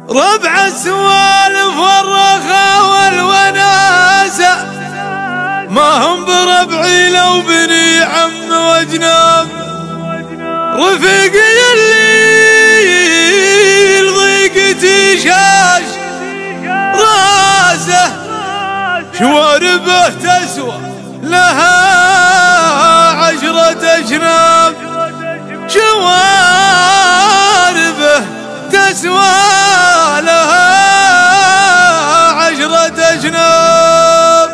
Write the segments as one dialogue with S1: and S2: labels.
S1: ربع السوالف والرخاء والوناسة ما هم بربعي لو بني عم واجناب. رفيقي اللي ضيقتي شاش راسه شواربه تسوى لها 10 أجناب. شواربه تسوى لها 10 أجناب.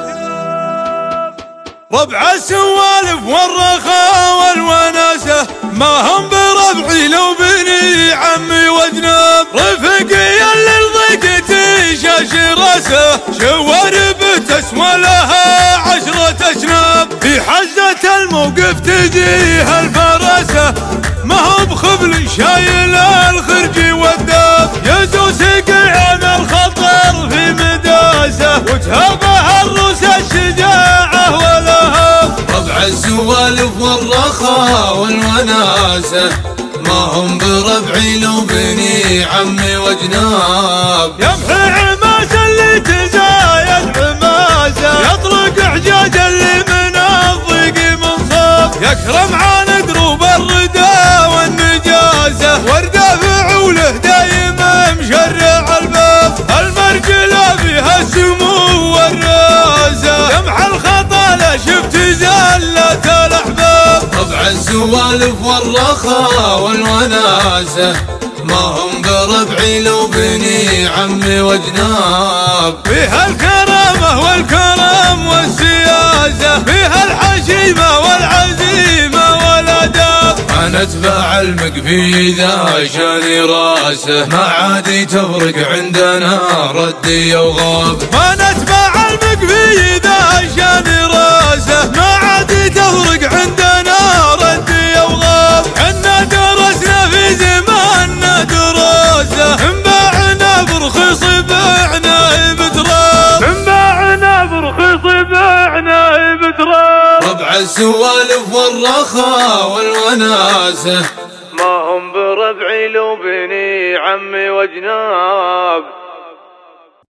S1: ربع السوالف والرخاء والوناسة ما هم بربعي لو بني عمي واجناب. رفقي اللي ضيقتي شاش راسه شواربه تسوى لها 10 أجناب. في حزة الموقف تجيه الفراسة ما هو بخبل شايل الخرج والداب. يزوس قيعان الخطر في مداسه وتهابه الروس الشجاعة ولهاب.
S2: ربع السوالف والرخاء والوناسة ما هم بربعي لو بني عمي واجناب.
S1: يمحي عماس اللي تزايد عماسه يطرق حجاج اللي من الضيق منصاب. يكرم عن دروب الردى والنجاسة ورده فعوله دايما مشرع الباب. المرجله بها السمو والراسه يمحى الخطاله شفت زلة الاحباب.
S2: ربع السوالف والرخاء والوناسة ما هم بربعي لو بني عمي واجناب.
S1: فيها الكرامة والكرم والسياسة فيها الحشيمة والعزيمة والاداب.
S2: أنا اتبع المقفي ذا شاني راسه ما عادي تفرق عندنا ردي وغاب.
S1: ما نتبع المقفي ذا شاني راسه ما عادي تفرق عندنا ردي وغاب. حنا درسنا في زماننا دراسة انباعنا برخص بعنا بتراب. انباعنا برخص بعنا بتراب.
S2: ربع السوالف والرخاء والوناسة
S1: ما هم بربعي لو بني عمي واجناب.